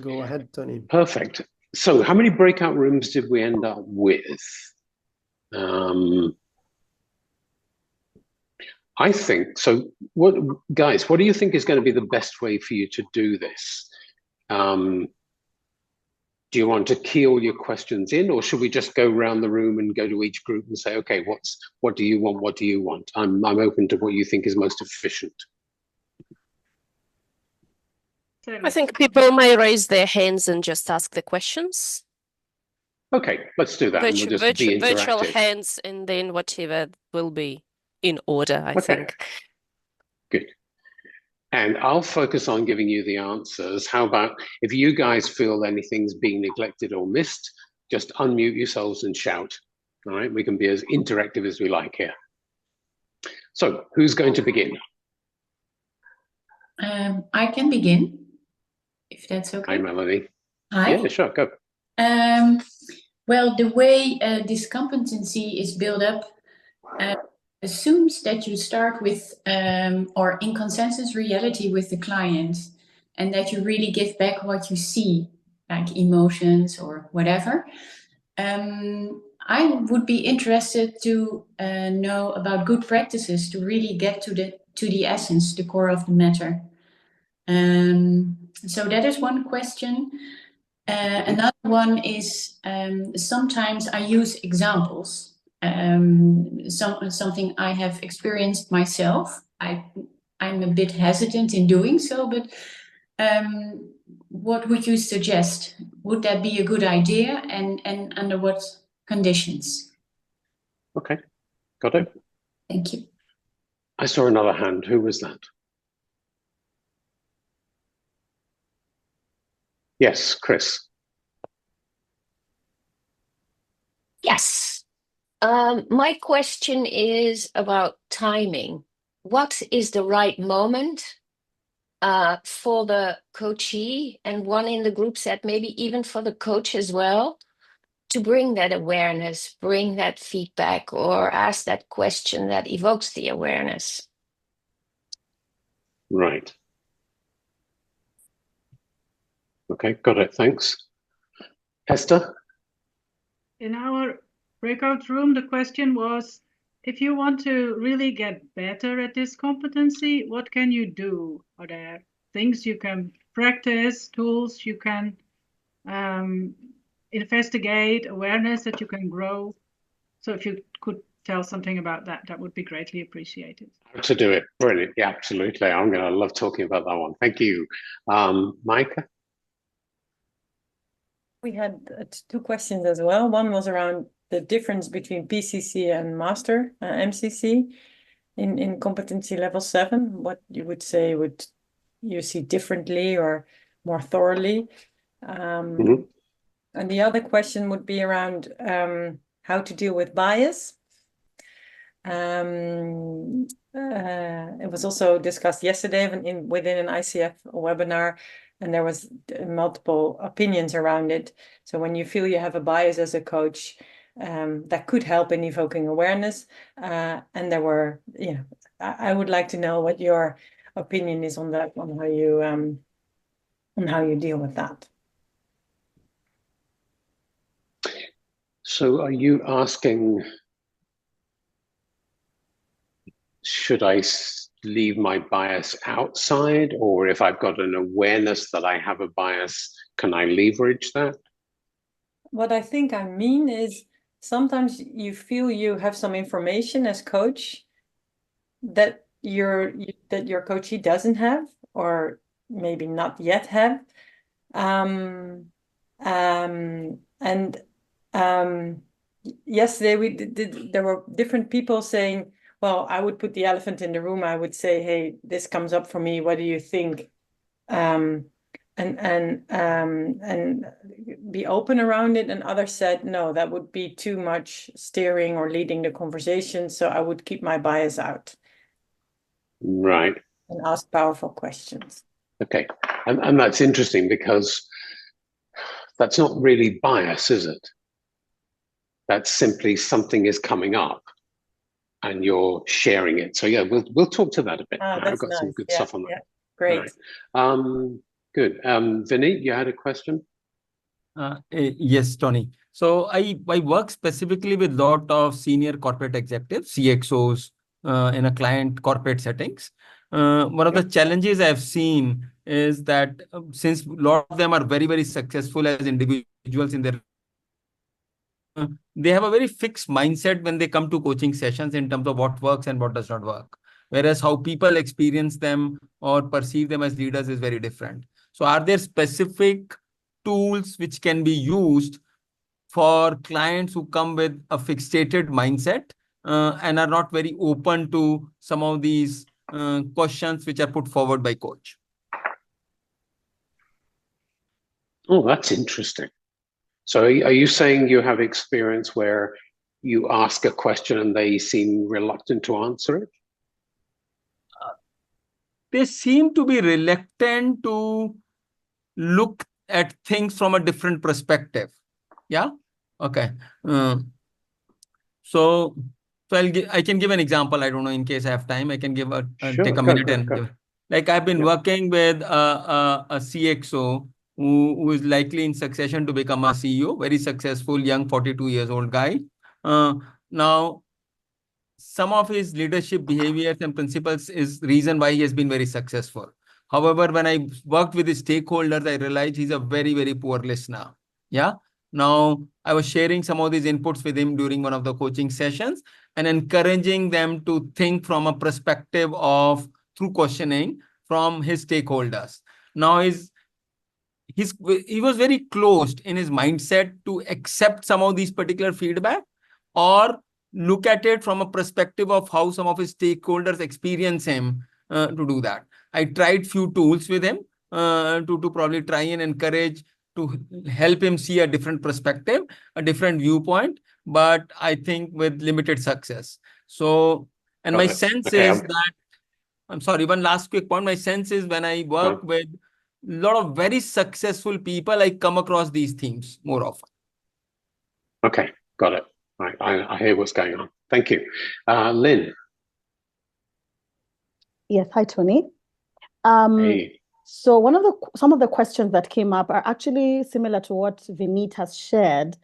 Go ahead, Tony. Perfect. So how many breakout rooms did we end up with? Um, I think so. What guys? What do you think is going to be the best way for you to do this? Um, do you want to key all your questions in, or should we just go around the room and go to each group and say, okay, what do you want? What do you want? I'm open to what you think is most efficient. I think people may raise their hands and just ask the questions. Okay, let's do that, and we'll just be Virtual interactive. hands, and then whatever will be in order, I think. Good. And I'll focus on giving you the answers. How about if you guys feel anything's being neglected or missed, just unmute yourselves and shout. All right, we can be as interactive as we like here. So who's going to begin? I can begin, if that's okay. Hi, Melanie. Hi. Yeah, sure, go. Well, the way this competency is built up assumes that you start with, or in consensus reality with the client, and that you really give back what you see, like emotions or whatever. I would be interested to know about good practices to really get to the essence, the core of the matter. So that is one question. Another one is sometimes I use examples. Something I have experienced myself. I'm a bit hesitant in doing so, but what would you suggest? Would that be a good idea, and under what conditions? Okay, got it. Thank you. I saw another hand. Who was that? Yes, Chris. Yes. My question is about timing. What is the right moment for the coachee, and one in the group set, maybe even for the coach as well, to bring that awareness, bring that feedback, or ask that question that evokes the awareness? Right. Okay, got it. Thanks. Esther? In our breakout room, the question was, if you want to really get better at this competency, what can you do? Are there things you can practice, tools you can investigate, awareness that you can grow? So if you could tell something about that, that would be greatly appreciated. How to do it. Brilliant. Yeah, absolutely. I'm going to love talking about that one. Thank you. Micah? We had two questions as well. One was around the difference between PCC and Master MCC in competency level 7. What you would say would you see differently or more thoroughly? And the other question would be around how to deal with bias. It was also discussed yesterday within an ICF webinar, and there was multiple opinions around it. So when you feel you have a bias as a coach, that could help in evoking awareness. And there were, I would like to know what your opinion is on that, on how you deal with that. So are you asking, should I leave my bias outside, or if I've got an awareness that I have a bias, can I leverage that? What I think I mean is sometimes you feel you have some information as coach that your coachee doesn't have, or maybe not yet have. Yesterday there were different people saying, well, I would put the elephant in the room. I would say, hey, this comes up for me. What do you think? And be open around it. And others said, no, that would be too much steering or leading the conversation. So I would keep my bias out. Right. And ask powerful questions. Okay. And that's interesting, because that's not really bias, is it? That's simply something is coming up and you're sharing it. So yeah, we'll talk to that a bit. I've got some good stuff on that. Yeah. Great. Right. good. Vineet, you had a question? Yes, Tony. So I work specifically with a lot of senior corporate executives, CXOs, in a client corporate settings. One of the challenges I've seen is that since a lot of them are very, very successful as individuals in their they have a very fixed mindset when they come to coaching sessions in terms of what works and what does not work. Whereas how people experience them or perceive them as leaders is very different. So are there specific tools which can be used for clients who come with a fixated mindset and are not very open to some of these questions which are put forward by coach? Oh, that's interesting. So are you saying you have experience where you ask a question and they seem reluctant to answer it? They seem to be reluctant to look at things from a different perspective. Yeah. Okay. So I can give an example. I don't know, in case I have time, I can give Sure, take a minute and give. Like I've been working with a CXO who is likely in succession to become a CEO, very successful, young, 42 years old guy. Now, some of his leadership behaviors and principles is reason why he has been very successful. However, when I worked with his stakeholders, I realized he's a very, very poor listener. Yeah. Now, I was sharing some of these inputs with him during one of the coaching sessions and encouraging them to think from a perspective of, through questioning, from his stakeholders. Now, he was very closed in his mindset to accept some of these particular feedback or look at it from a perspective of how some of his stakeholders experience him to do that. I tried few tools with him to probably try and encourage to help him see a different perspective, a different viewpoint, but I think with limited success. So, and my sense is that, I'm sorry, one last quick point. My sense is when I work with a lot of very successful people, I come across these themes more often. Okay, got it. Right, I hear what's going on. Thank you. Lynn. Yes, hi, Tony. Hey. So some of the questions that came up are actually similar to what Vineet has shared.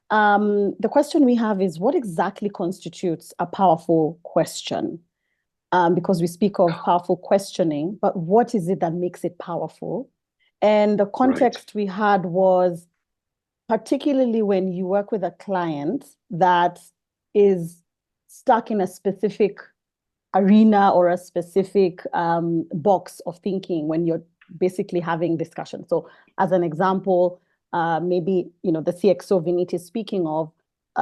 The question we have is, what exactly constitutes a powerful question? Because we speak of powerful questioning, but what is it that makes it powerful? And the context we had was particularly when you work with a client that is stuck in a specific arena or a specific box of thinking when you're basically having discussion. So as an example, maybe, the CXO Vineet is speaking of,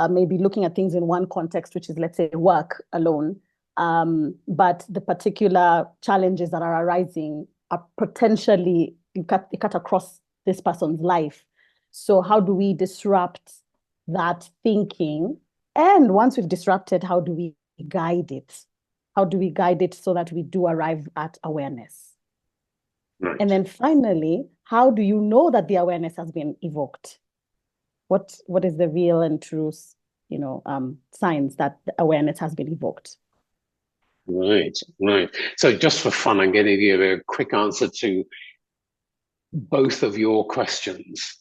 maybe looking at things in one context, which is, let's say, work alone. But the particular challenges that are arising are potentially, you cut across this person's life. So how do we disrupt that thinking? And once we've disrupted, how do we guide it? How do we guide it so that we do arrive at awareness? Right. And then finally, how do you know that the awareness has been evoked? What is the real and true, signs that the awareness has been evoked? Right. So just for fun, I'm going to give a quick answer to both of your questions,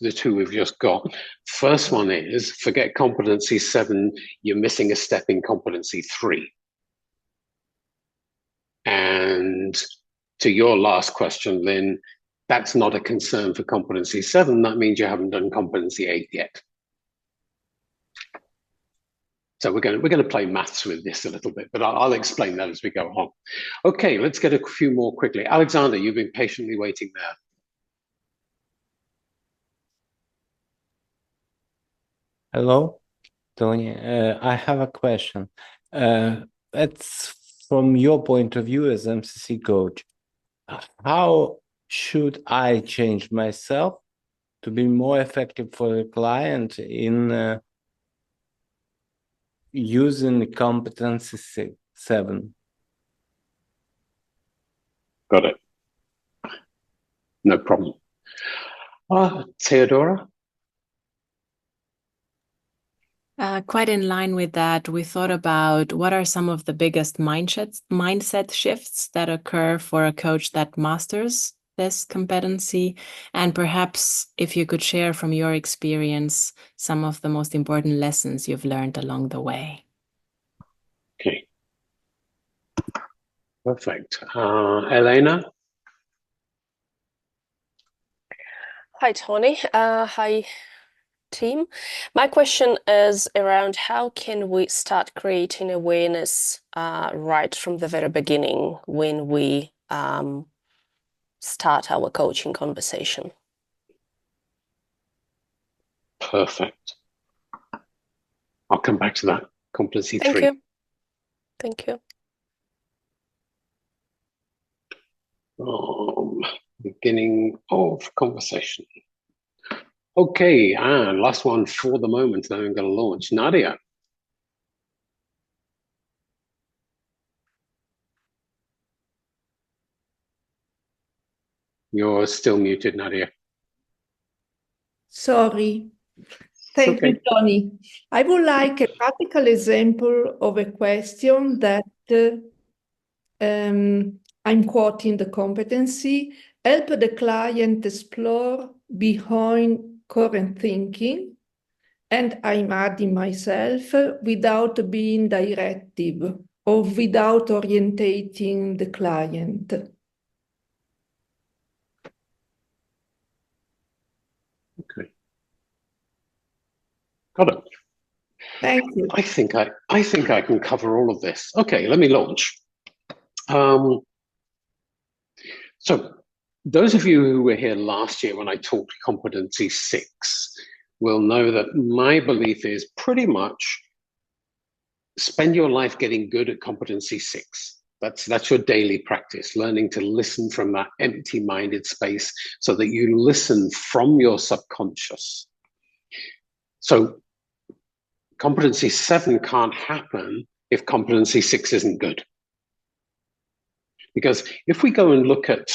the two we've just got. First one is, forget competency 7, you're missing a step in competency 3. And to your last question, Lynn, that's not a concern for competency 7. That means you haven't done competency 8 yet. So we're going to play maths with this a little bit, but I'll explain that as we go on. Okay, let's get a few more quickly. Alexander, you've been patiently waiting there. Hello, Tony. I have a question. It's from your point of view as MCC coach. How should I change myself to be more effective for the client in using competency 7? Got it. No problem. Theodora? Quite in line with that, we thought about what are some of the biggest mindset shifts that occur for a coach that masters this competency? And perhaps if you could share from your experience some of the most important lessons you've learned along the way. Okay. Perfect. Elena? Hi, Tony. Hi, team. My question is around how can we start creating awareness right from the very beginning when we start our coaching conversation? Perfect. I'll come back to that. Competency Thank 3. you. Thank you. Beginning of conversation. Okay, and last one for the moment, then I'm going to launch. Nadia. You're still muted, Nadia. Sorry. Thank you, Tony. I would like a practical example of a question that I'm quoting the competency, help the client explore behind current thinking, and I'm adding myself, without being directive or without orientating the client. Okay. Got it. Thank you. I think I can cover all of this. Okay, let me launch. So those of you who were here last year when I talked competency 6 will know that my belief is pretty much spend your life getting good at competency 6. That's your daily practice, learning to listen from that empty-minded space so that you listen from your subconscious. So competency 7 can't happen if competency 6 isn't good. Because if we go and look at,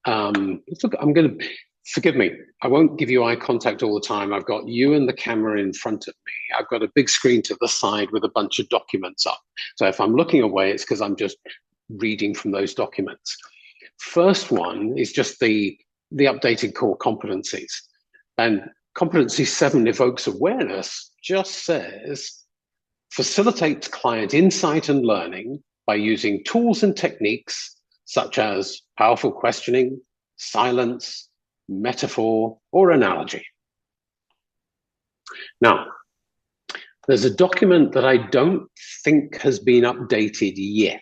I'm going to, forgive me, I won't give you eye contact all the time. I've got you and the camera in front of me. I've got a big screen to the side with a bunch of documents up. So if I'm looking away, it's because I'm just reading from those documents. First one is just the updated core competencies. And competency 7, Evokes Awareness, just says, facilitates client insight and learning by using tools and techniques such as powerful questioning, silence, metaphor, or analogy. Now, there's a document that I don't think has been updated yet,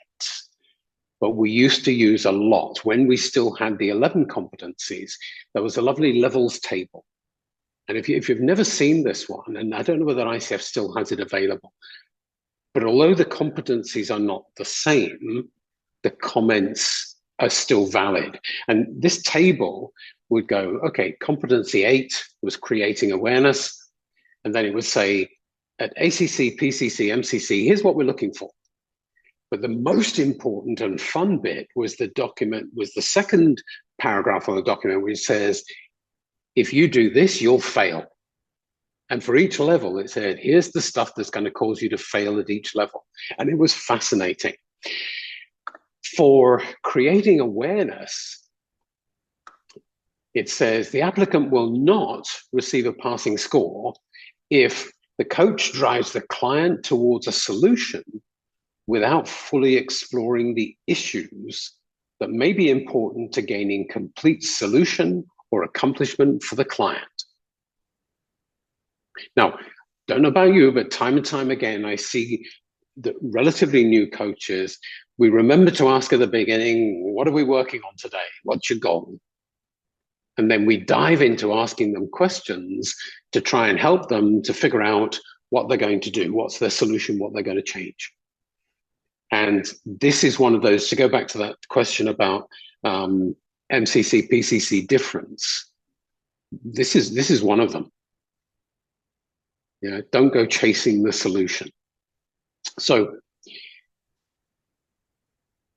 but we used to use a lot when we still had the 11 competencies. There was a lovely levels table. And if you've never seen this one, and I don't know whether ICF still has it available, but although the competencies are not the same, the comments are still valid. And this table would go, okay, competency 8 was creating awareness. And then it would say, at ACC, PCC, MCC, here's what we're looking for. But the most important and fun bit was the second paragraph on the document, which says, if you do this, you'll fail. And for each level, it said, here's the stuff that's going to cause you to fail at each level. And it was fascinating. For creating awareness, it says the applicant will not receive a passing score if the coach drives the client towards a solution without fully exploring the issues that may be important to gaining complete solution or accomplishment for the client. Now, don't know about you, but time and time again, I see the relatively new coaches, we remember to ask at the beginning, what are we working on today? What's your goal? And then we dive into asking them questions to try and help them to figure out what they're going to do, what's their solution, what they're going to change. And this is one of those, to go back to that question about MCC, PCC difference, this is one of them. Yeah, don't go chasing the solution. So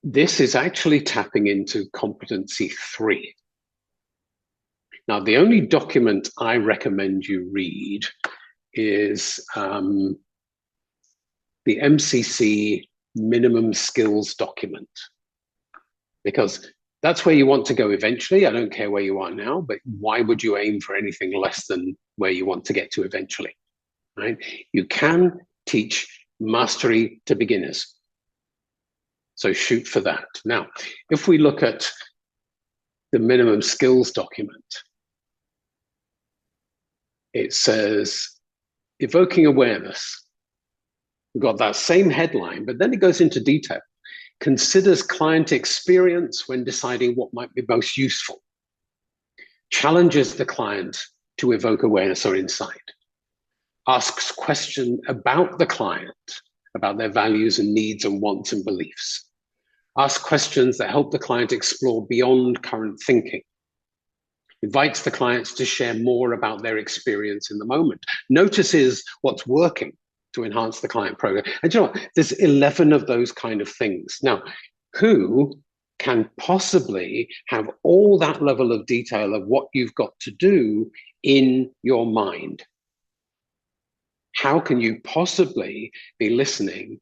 this is actually tapping into competency 3. Now, the only document I recommend you read is the MCC minimum skills document, because That's where you want to go eventually. I don't care where you are now, but why would you aim for anything less than where you want to get to eventually, right? You can teach mastery to beginners. So shoot for that. Now, if we look at the minimum skills document, it says, evoking awareness. We've got that same headline, but then it goes into detail. Considers client experience when deciding what might be most useful. Challenges the client to evoke awareness or insight. Asks questions about the client, about their values and needs and wants and beliefs. Asks questions that help the client explore beyond current thinking. Invites the clients to share more about their experience in the moment. Notices what's working to enhance the client program. And you know what? There's 11 of those kind of things. Now, who can possibly have all that level of detail of what you've got to do in your mind? How can you possibly be listening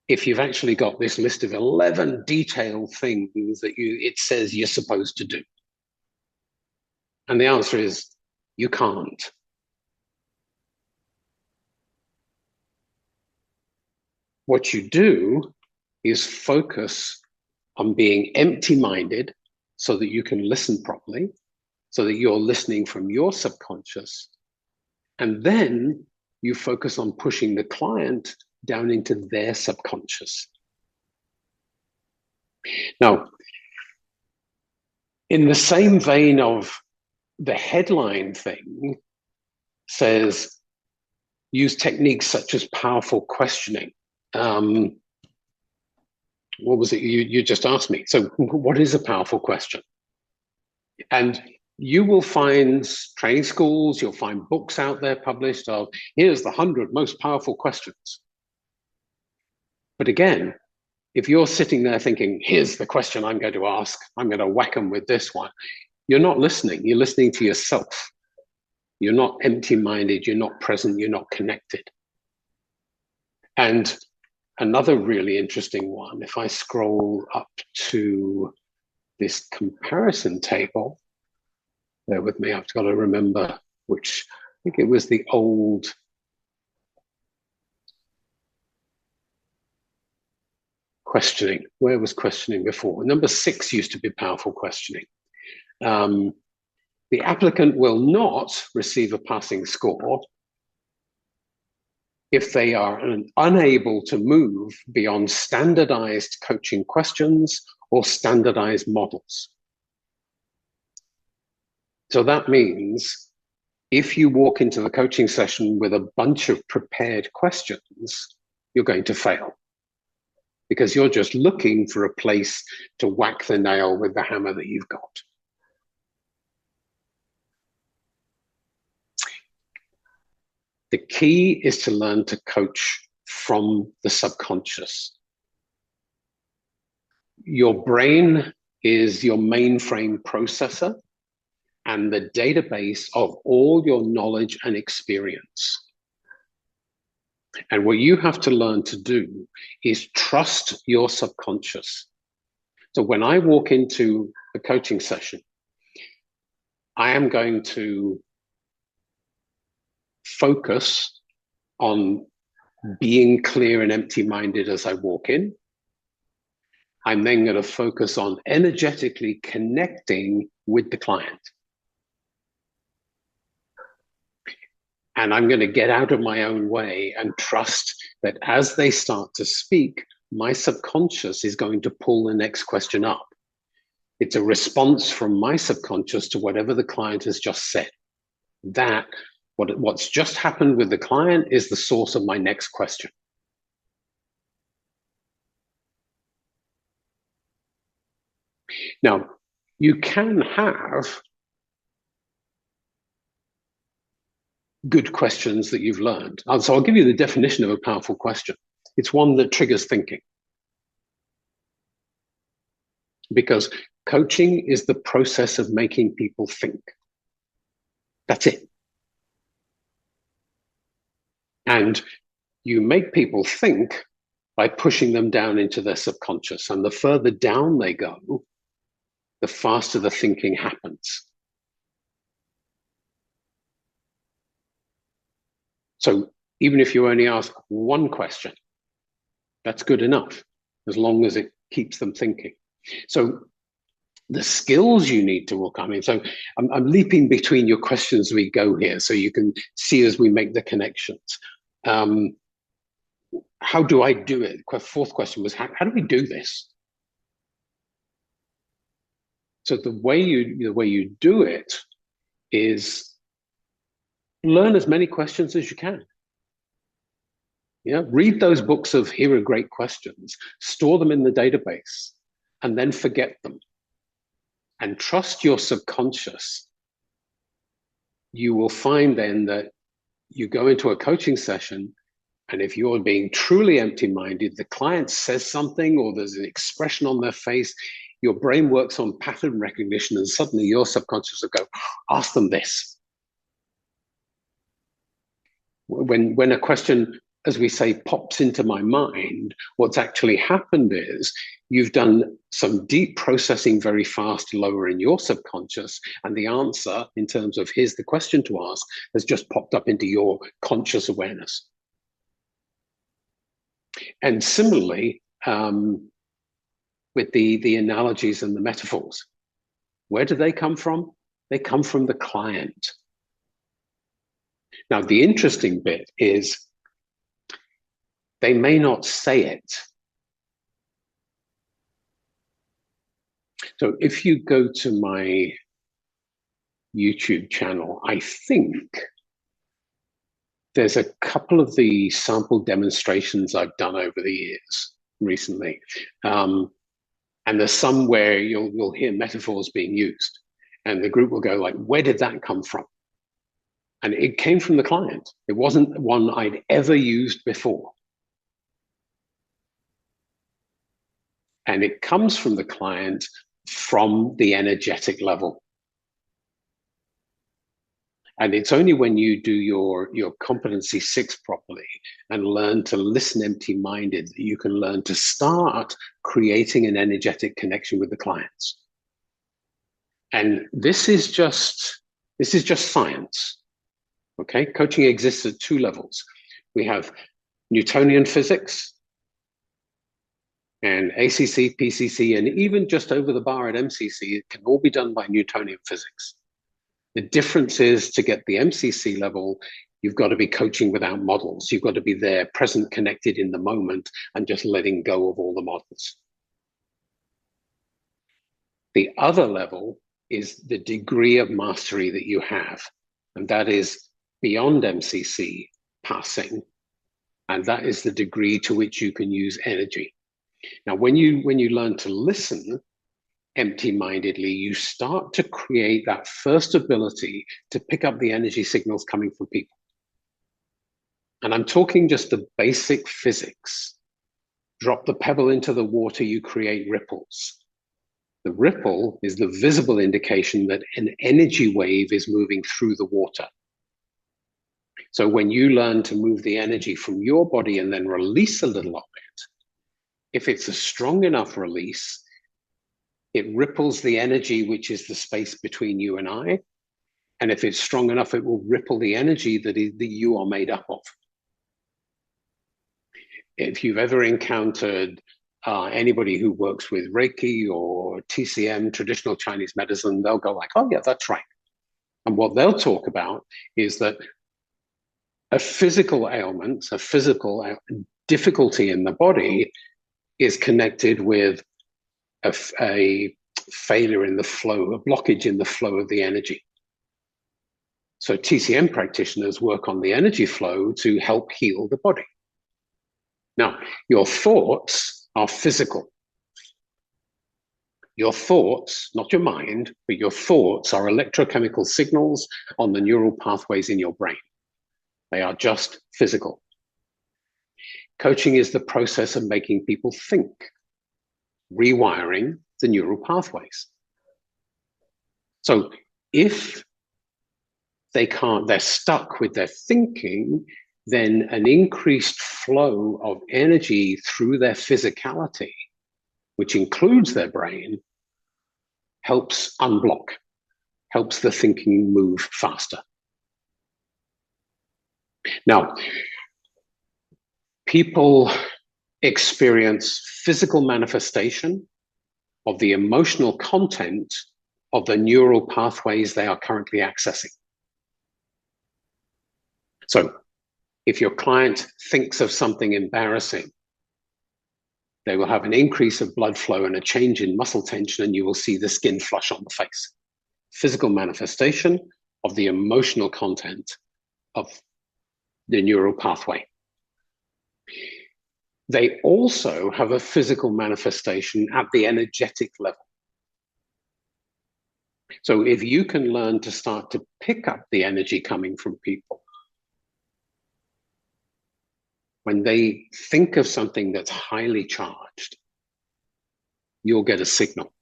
if you've actually got this list of 11 detailed things that it says you're supposed to do? And the answer is, you can't. What you do is focus on being empty-minded so that you can listen properly, so that you're listening from your subconscious. And then you focus on pushing the client down into their subconscious. Now, in the same vein of the headline thing says, use techniques such as powerful questioning. What was it you just asked me? So what is a powerful question? And you will find training schools, you'll find books out there published of, here's the 100 most powerful questions. But again, if you're sitting there thinking, here's the question I'm going to ask, I'm going to whack them with this one, you're not listening, you're listening to yourself. You're not empty-minded, you're not present, you're not connected. And another really interesting one, if I scroll up to this comparison table, bear with me, I've got to remember which, I think it was the old questioning. Where was questioning before? Number 6 used to be powerful questioning. The applicant will not receive a passing score if they are unable to move beyond standardized coaching questions or standardized models. So that means if you walk into the coaching session with a bunch of prepared questions, you're going to fail, because you're just looking for a place to whack the nail with the hammer that you've got. The key is to learn to coach from the subconscious. Your brain is your mainframe processor and the database of all your knowledge and experience. And what you have to learn to do is trust your subconscious. So when I walk into a coaching session, I am going to focus on being clear and empty-minded as I walk in. I'm then going to focus on energetically connecting with the client. And I'm going to get out of my own way and trust that as they start to speak, my subconscious is going to pull the next question up. It's a response from my subconscious to whatever the client has just said. That, what's just happened with the client, is the source of my next question. Now, you can have good questions that you've learned. So I'll give you the definition of a powerful question. It's one that triggers thinking. Because coaching is the process of making people think. That's it. And you make people think by pushing them down into their subconscious. And the further down they go, the faster the thinking happens. So even if you only ask one question, that's good enough, as long as it keeps them thinking. So the skills you need to work on, I mean, so I'm leaping between your questions as we go here, so you can see as we make the connections. How do I do it? Fourth question was, how do we do this? So the way you do it is learn as many questions as you can. Yeah, read those books of here are great questions, store them in the database, and then forget them. And trust your subconscious. You will find then that you go into a coaching session, and if you're being truly empty-minded, the client says something or there's an expression on their face, your brain works on pattern recognition, and suddenly your subconscious will go, ask them this. When a question, as we say, pops into my mind, what's actually happened is you've done some deep processing very fast, lower in your subconscious, and the answer in terms of here's the question to ask has just popped up into your conscious awareness. And similarly, with the analogies and the metaphors, where do they come from? They come from the client. Now, the interesting bit is they may not say it. So if you go to my YouTube channel, I think there's a couple of the sample demonstrations I've done over the years recently. And there's some where you'll hear metaphors being used, and the group will go like, where did that come from? And it came from the client. It wasn't one I'd ever used before. And it comes from the client from the energetic level. And it's only when you do your competency 6 properly and learn to listen empty-minded that you can learn to start creating an energetic connection with the clients. And this is just science. Okay, coaching exists at 2 levels. We have Newtonian physics and ACC, PCC, and even just over the bar at MCC, it can all be done by Newtonian physics. The difference is to get the MCC level, you've got to be coaching without models. You've got to be there, present, connected in the moment, and just letting go of all the models. The other level is the degree of mastery that you have, and that is beyond MCC passing, and that is the degree to which you can use energy. Now, when you learn to listen empty-mindedly, you start to create that first ability to pick up the energy signals coming from people. And I'm talking just the basic physics. Drop the pebble into the water, you create ripples. The ripple is the visible indication that an energy wave is moving through the water. So when you learn to move the energy from your body and then release a little of it, if it's a strong enough release, it ripples the energy, which is the space between you and I. And if it's strong enough, it will ripple the energy that you are made up of. If you've ever encountered anybody who works with Reiki or TCM, traditional Chinese medicine, they'll go like, oh yeah, that's right. And what they'll talk about is that a physical ailment, a physical difficulty in the body is connected with a failure in the flow, a blockage in the flow of the energy. So TCM practitioners work on the energy flow to help heal the body. Now, your thoughts are physical. Your thoughts, not your mind, but your thoughts are electrochemical signals on the neural pathways in your brain. They are just physical. Coaching is the process of making people think, rewiring the neural pathways. So if they can't, they're stuck with their thinking, then an increased flow of energy through their physicality, which includes their brain, helps unblock, helps the thinking move faster. Now, people experience physical manifestation of the emotional content of the neural pathways they are currently accessing. So, if your client thinks of something embarrassing, they will have an increase of blood flow and a change in muscle tension, and you will see the skin flush on the face. Physical manifestation of the emotional content of the neural pathway. They also have a physical manifestation at the energetic level. So if you can learn to start to pick up the energy coming from people, when they think of something that's highly charged, you'll get a signal.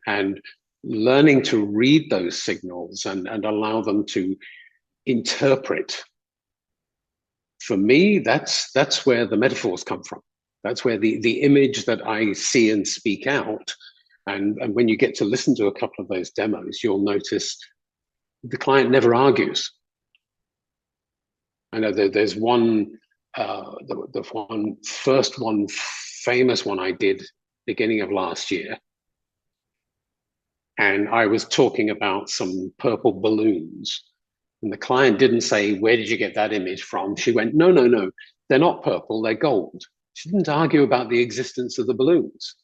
And learning to read those signals and allow them to interpret, for me, that's where the metaphors come from. That's where the image that I see and speak out. And when you get to listen to a couple of those demos, you'll notice the client never argues. I know there's one, the first famous one I did beginning of last year. And I was talking about some purple balloons. And the client didn't say, where did you get that image from? She went, no, no, no, they're not purple, they're gold. She didn't argue about the existence of the balloons.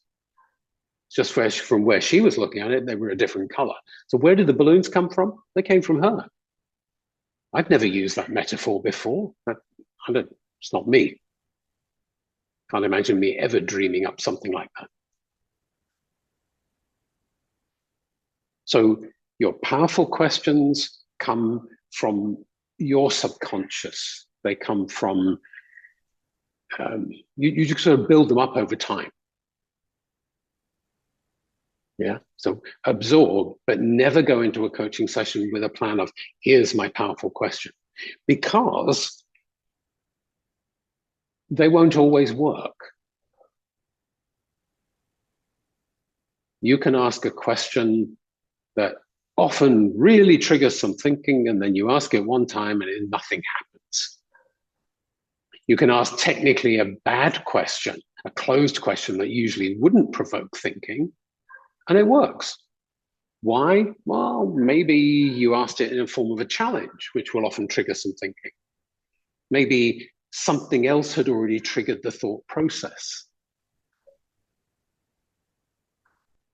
Just from where she was looking at it, they were a different color. So where did the balloons come from? They came from her. I've never used that metaphor before. It's not me. Can't imagine me ever dreaming up something like that. So your powerful questions come from your subconscious. They come from, you just sort of build them up over time. Yeah, so absorb, but never go into a coaching session with a plan of, here's my powerful question, because they won't always work. You can ask a question that often really triggers some thinking, and then you ask it one time and nothing happens. You can ask technically a bad question, a closed question that usually wouldn't provoke thinking, and it works. Why? Well, maybe you asked it in a form of a challenge, which will often trigger some thinking. Maybe something else had already triggered the thought process.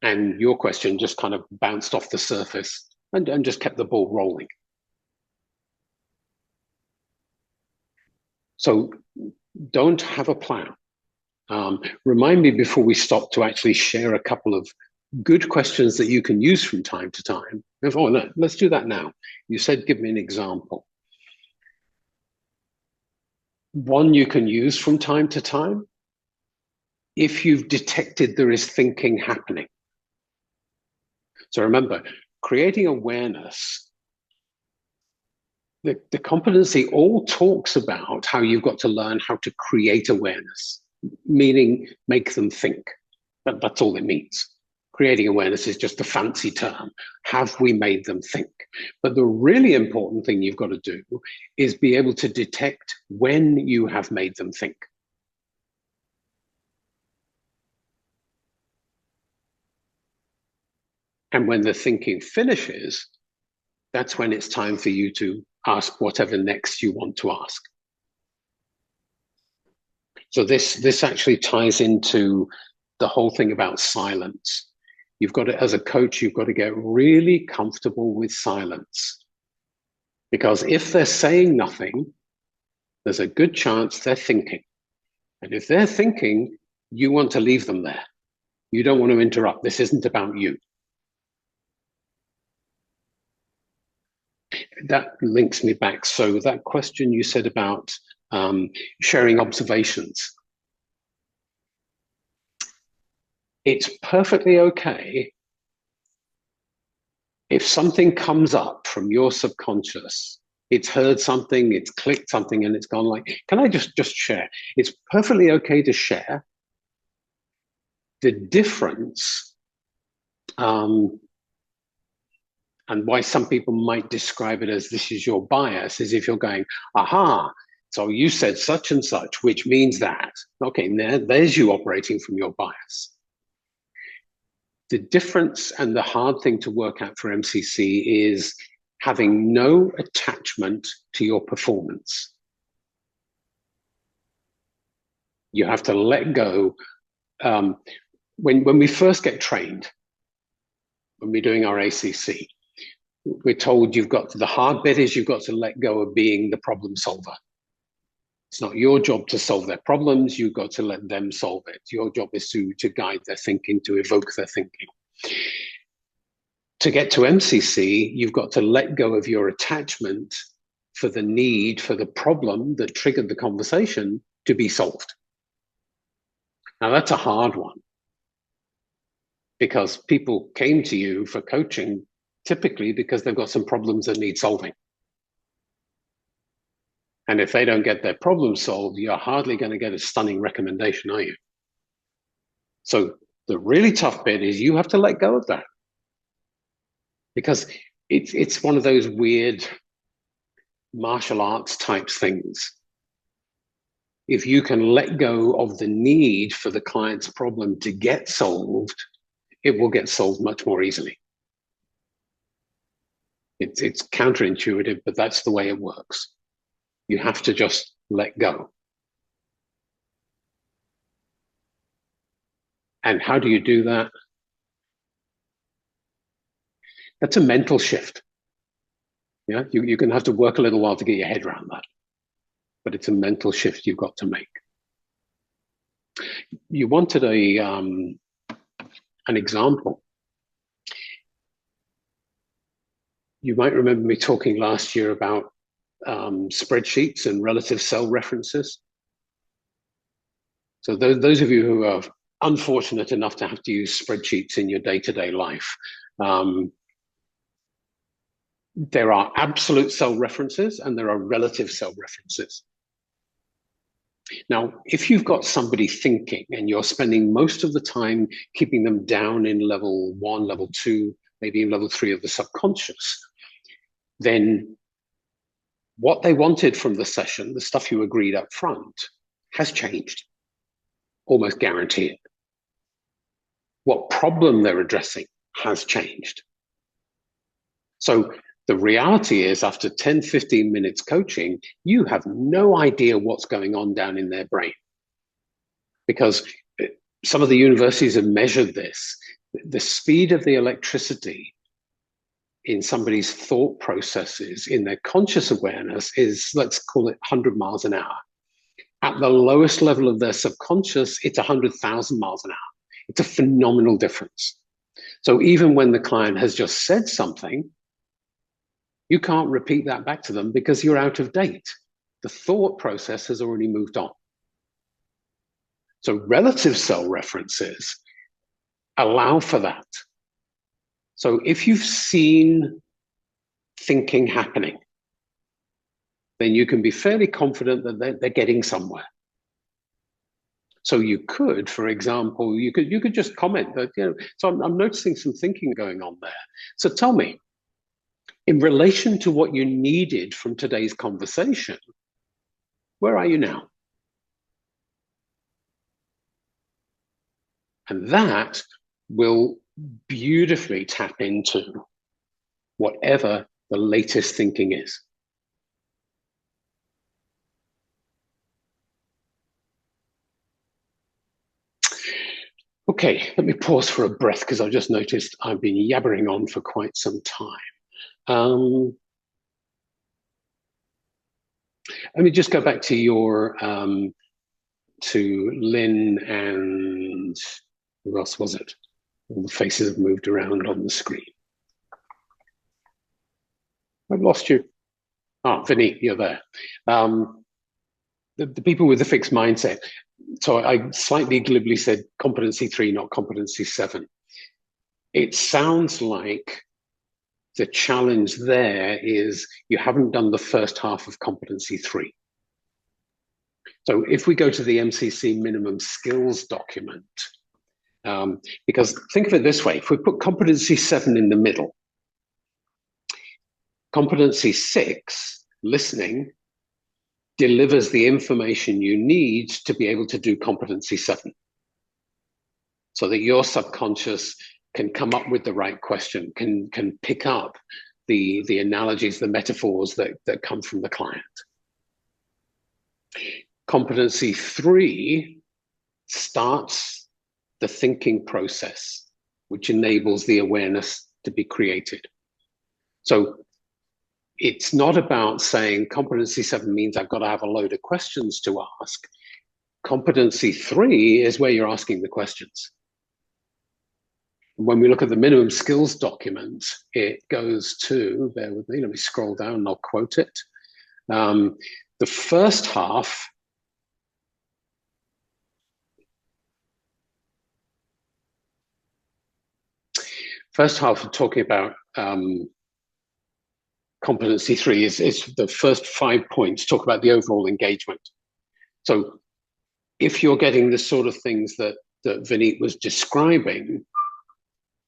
And your question just kind of bounced off the surface and just kept the ball rolling. So don't have a plan. Remind me before we stop to actually share a couple of good questions that you can use from time to time. Oh, no, let's do that now. You said, give me an example. One you can use from time to time, if you've detected there is thinking happening. So remember, creating awareness, the competency all talks about how you've got to learn how to create awareness, meaning make them think. That's all it means. Creating awareness is just a fancy term. Have we made them think? But the really important thing you've got to do is be able to detect when you have made them think. And when the thinking finishes, that's when it's time for you to ask whatever next you want to ask. So this actually ties into the whole thing about silence. You've got to, as a coach, you've got to get really comfortable with silence. Because if they're saying nothing, there's a good chance they're thinking. And if they're thinking, you want to leave them there. You don't want to interrupt. This isn't about you. That links me back. So that question you said about sharing observations. It's perfectly okay if something comes up from your subconscious It's heard something, it's clicked something, and it's gone like, can I just share? It's perfectly okay to share. The difference, and why some people might describe it as this is your bias, is if you're going, aha, so you said such and such, which means that. Okay, there's you operating from your bias. The difference and the hard thing to work out for MCC is having no attachment to your performance. You have to let go. When we first get trained, when we're doing our ACC, we're told the hard bit is you've got to let go of being the problem solver. It's not your job to solve their problems. You've got to let them solve it. Your job is to guide their thinking, to evoke their thinking. To get to MCC, you've got to let go of your attachment for the need for the problem that triggered the conversation to be solved. Now, that's a hard one, because people came to you for coaching typically because they've got some problems that need solving. And if they don't get their problem solved, you're hardly going to get a stunning recommendation, are you? So the really tough bit is you have to let go of that, because it's one of those weird martial arts type things. If you can let go of the need for the client's problem to get solved, it will get solved much more easily. It's counterintuitive, but that's the way it works. You have to just let go. And how do you do that? That's a mental shift. Yeah, you're going to have to work a little while to get your head around that. But it's a mental shift you've got to make. You wanted an example. You might remember me talking last year about spreadsheets and relative cell references. So those of you who are unfortunate enough to have to use spreadsheets in your day-to-day life, there are absolute cell references and there are relative cell references. Now, if you've got somebody thinking and you're spending most of the time keeping them down in level 1, level 2, maybe in level 3 of the subconscious, then what they wanted from the session, the stuff you agreed up front, has changed, almost guaranteed. What problem they're addressing has changed. So the reality is, after 10, 15 minutes coaching, you have no idea what's going on down in their brain. Because some of the universities have measured this. The speed of the electricity in somebody's thought processes, in their conscious awareness, is, let's call it 100 miles an hour. At the lowest level of their subconscious, it's 100,000 miles an hour. It's a phenomenal difference. So even when the client has just said something, you can't repeat that back to them because you're out of date. The thought process has already moved on. So relative cell references allow for that. So if you've seen thinking happening, then you can be fairly confident that they're getting somewhere. So you could, for example, you could just comment that, so I'm noticing some thinking going on there. So tell me, in relation to what you needed from today's conversation, where are you now? And that will beautifully tap into whatever the latest thinking is. Okay, let me pause for a breath because I've just noticed I've been yabbering on for quite some time. Let me just go back to your, to Lynn and who else was it? All the faces have moved around on the screen. I've lost you. Ah, Vinny, you're there. The people with the fixed mindset. So I slightly glibly said competency 3, not competency 7. It sounds like the challenge there is you haven't done the first half of competency 3. So if we go to the MCC minimum skills document, because think of it this way, if we put competency 7 in the middle, competency 6, listening, delivers the information you need to be able to do competency 7. So that your subconscious can come up with the right question, can pick up the analogies, the metaphors that come from the client. Competency 3 starts the thinking process, which enables the awareness to be created. So it's not about saying competency 7 means I've got to have a load of questions to ask. Competency 3 is where you're asking the questions. When we look at the minimum skills document, it goes to, bear with me, let me scroll down and I'll quote it. The first half of talking about competency 3 is the first 5 points talk about the overall engagement. So if you're getting the sort of things that Vineet was describing,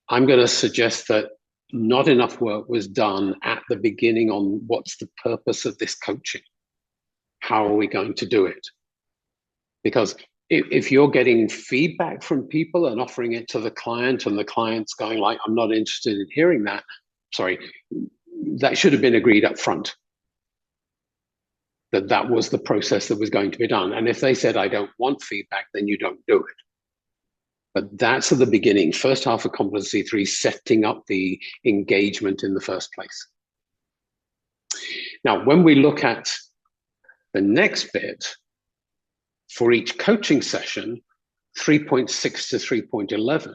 I'm going to suggest that not enough work was done at the beginning on what's the purpose of this coaching. How are we going to do it? Because if you're getting feedback from people and offering it to the client and the client's going like, I'm not interested in hearing that, sorry, that should have been agreed up front. That was the process that was going to be done. And if they said, I don't want feedback, then you don't do it. But that's at the beginning, first half of competency 3, setting up the engagement in the first place. Now, when we look at the next bit, for each coaching session, 3.6 to 3.11,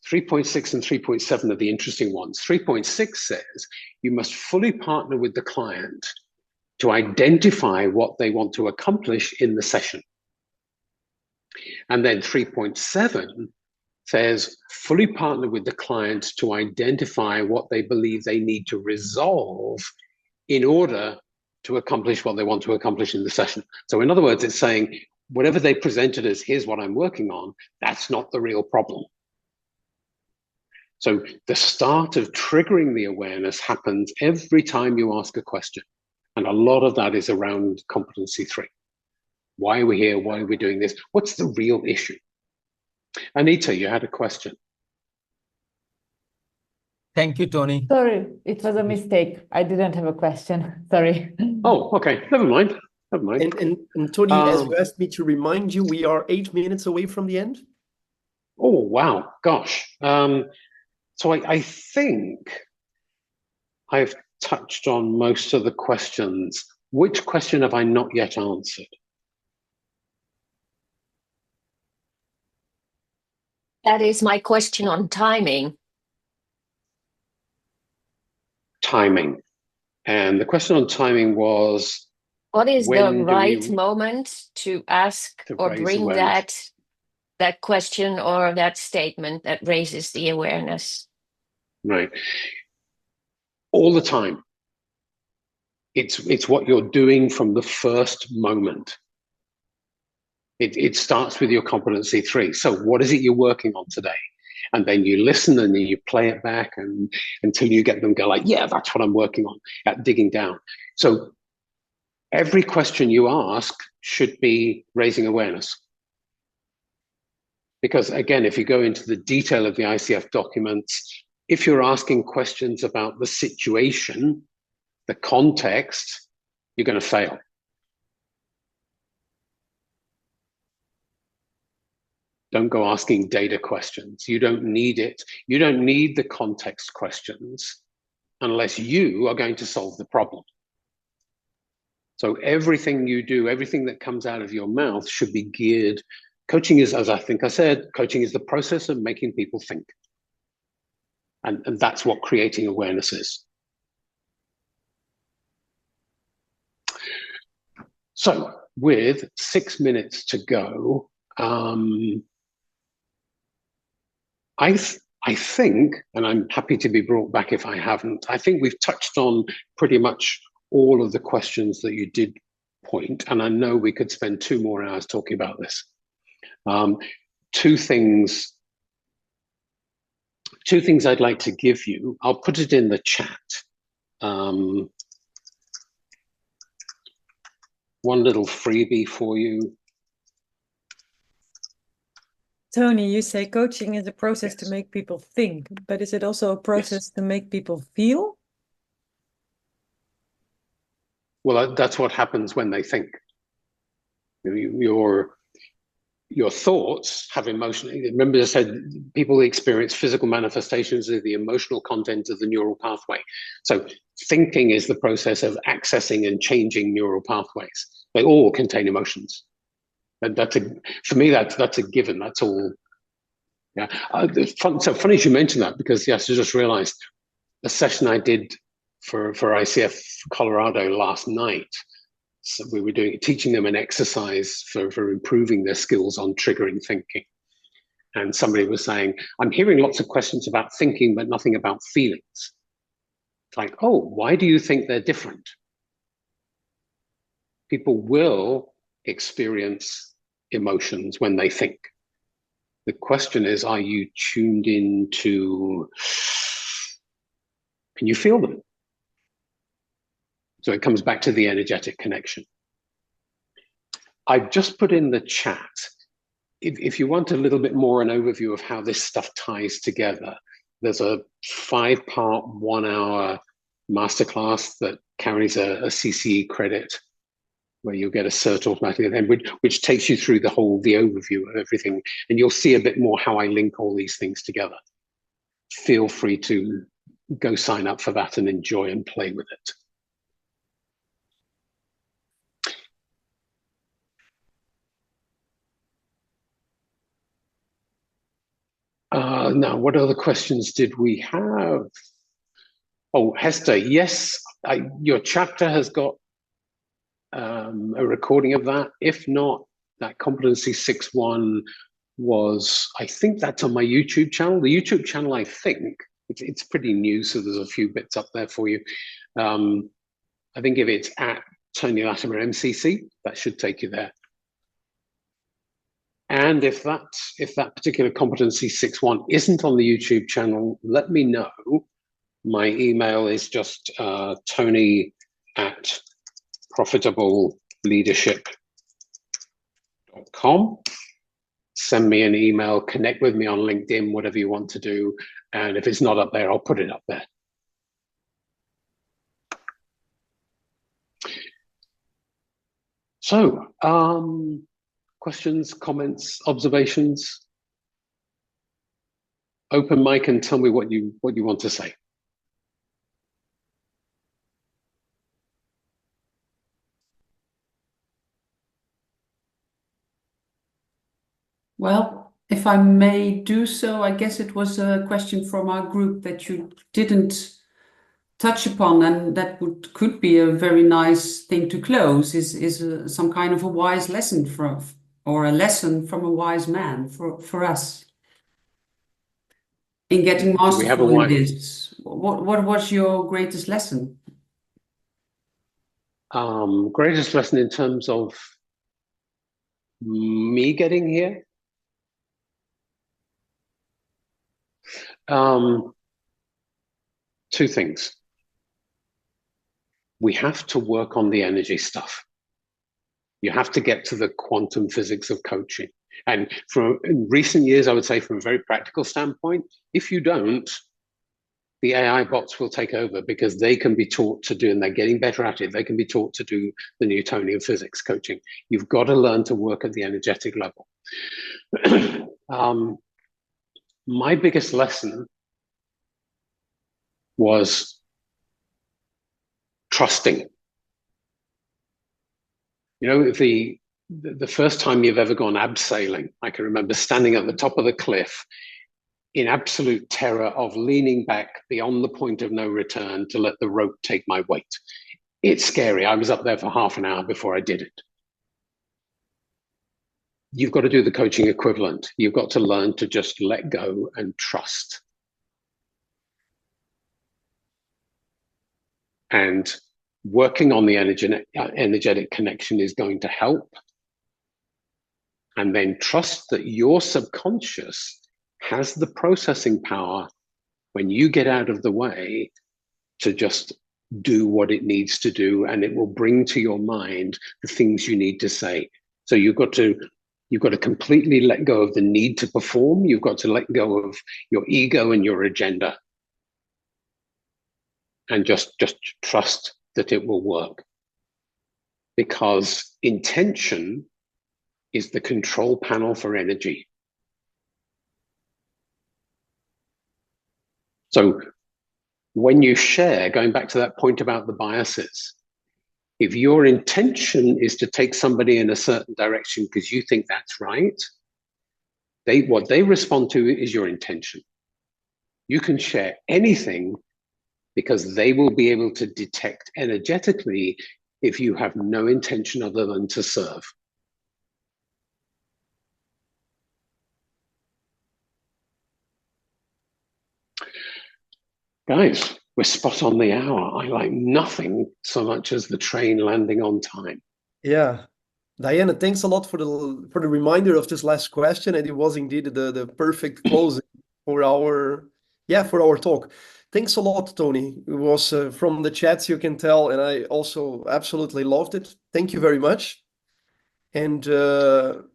3.6 and 3.7 are the interesting ones. 3.6 says you must fully partner with the client to identify what they want to accomplish in the session. And then 3.7 says fully partner with the client to identify what they believe they need to resolve in order to accomplish what they want to accomplish in the session. So in other words, it's saying whatever they presented as here's what I'm working on, that's not the real problem. So the start of triggering the awareness happens every time you ask a question. And a lot of that is around competency 3. Why are we here? Why are we doing this? What's the real issue? Anita, you had a question. Thank you, Tony. Sorry, it was a mistake. I didn't have a question. Sorry. Oh, okay. Never mind. Never mind. And Tony, as you asked me to remind you, we are 8 minutes away from the end. Oh, wow. Gosh. So I think I've touched on most of the questions. Which question have I not yet answered? That is my question on timing. Timing. And the question on timing was, what is the right we, moment to ask to or raise bring awareness? that question or that statement that raises the awareness? Right. All the time. It's what you're doing from the first moment. It starts with your competency 3. So what is it you're working on today? And then you listen and then you play it back and until you get them go like, yeah, that's what I'm working on, at digging down. So every question you ask should be raising awareness. Because again, if you go into the detail of the ICF documents, if you're asking questions about the situation, the context, you're going to fail. Don't go asking data questions. You don't need it. You don't need the context questions unless you are going to solve the problem. So everything you do, everything that comes out of your mouth should be geared. Coaching is, as I think I said, coaching is the process of making people think. And that's what creating awareness is. So with 6 minutes to go, I think, and I'm happy to be brought back if I haven't, I think we've touched on pretty much all of the questions that you did point, and I know we could spend 2 more hours talking about this. Two things I'd like to give you. I'll put it in the chat. One little freebie for you. Tony, you say coaching is a process to make people think, but is it also a process to make people feel? Well, that's what happens when they think. Your thoughts have emotion. Remember I said people experience physical manifestations of the emotional content of the neural pathway. So thinking is the process of accessing and changing neural pathways. They all contain emotions. And for me, that's a given. That's all. Yeah. So funny you mentioned that, because yes, I just realized the session I did for ICF Colorado last night. So we were teaching them an exercise for improving their skills on triggering thinking. And somebody was saying, I'm hearing lots of questions about thinking, but nothing about feelings. It's like, oh, why do you think they're different? People will experience emotions when they think. The question is, are you tuned in to, can you feel them? So it comes back to the energetic connection. I've just put in the chat, if you want a little bit more an overview of how this stuff ties together, there's a 5-part, 1-hour masterclass that carries a CCE credit, where you'll get a cert automatically at the end, which takes you through the overview of everything. And you'll see a bit more how I link all these things together. Feel free to go sign up for that and enjoy and play with it. Now, what other questions did we have? Oh, Hester, yes, your chapter has got a recording of that. If not, that Competency 6.1 was, I think that's on my YouTube channel. The YouTube channel, I think, it's pretty new, so there's a few bits up there for you. I think if it's at Tony Latimer MCC, that should take you there. And if that particular Competency 6.1 isn't on the YouTube channel, let me know. My email is just tony@profitableLeadership.com. Send me an email, connect with me on LinkedIn, whatever you want to do. And if it's not up there, I'll put it up there. So, questions, comments, observations? Open mic and tell me what you want to say. Well, if I may do so, I guess it was a question from our group that you didn't touch upon, and that could be a very nice thing to close, is some kind of a wise lesson or a lesson from a wise man for us in getting masterful in this. What was your greatest lesson? Greatest lesson in terms of me getting here? Two things. We have to work on the energy stuff. You have to get to the quantum physics of coaching. And in recent years, I would say from a very practical standpoint, if you don't, the AI bots will take over, because they can be taught to do, and they're getting better at it, they can be taught to do the Newtonian physics coaching. You've got to learn to work at the energetic level. My biggest lesson was trusting. You know, the first time you've ever gone abseiling, I can remember standing at the top of the cliff in absolute terror of leaning back beyond the point of no return to let the rope take my weight. It's scary. I was up there for half an hour before I did it. You've got to do the coaching equivalent. You've got to learn to just let go and trust And working on the energetic connection is going to help. And then trust that your subconscious has the processing power when you get out of the way to just do what it needs to do, and it will bring to your mind the things you need to say. So you've got to completely let go of the need to perform. You've got to let go of your ego and your agenda, and just trust that it will work. Because intention is the control panel for energy. So when you share, going back to that point about the biases, if your intention is to take somebody in a certain direction because you think that's right, what they respond to is your intention. You can share anything because they will be able to detect energetically if you have no intention other than to serve. Guys, we're spot on the hour. I like nothing so much as the train landing on time. Yeah. Diana, thanks a lot for the reminder of this last question, and it was indeed the perfect closing for our talk. Thanks a lot, Tony. It was from the chats you can tell, and I also absolutely loved it. Thank you very much. And have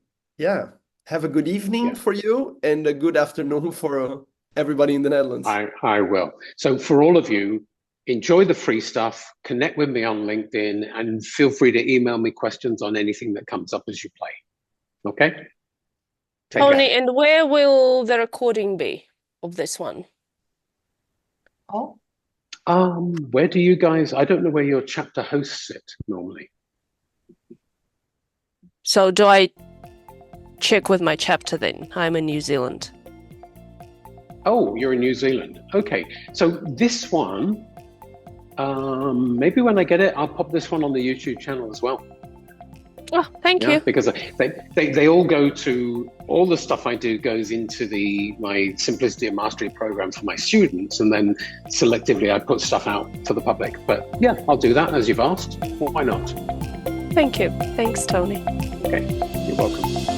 a good evening for you and a good afternoon for everybody in the Netherlands. I will. So for all of you, enjoy the free stuff, connect with me on LinkedIn, and feel free to email me questions on anything that comes up as you play. Okay? Tony, and where will the recording be of this one? Oh. Where do you guys, I don't know where your chapter hosts sit normally. So do I check with my chapter then? I'm in New Zealand. Oh, you're in New Zealand. Okay. So this one, maybe when I get it, I'll pop this one on the YouTube channel as well. Oh, thank you. Because they all go to, all the stuff I do goes into my Simplicity and Mastery program for my students, and then selectively I put stuff out for the public. But yeah, I'll do that as you've asked. Well, why not? Thank you. Thanks, Tony. Okay, you're welcome.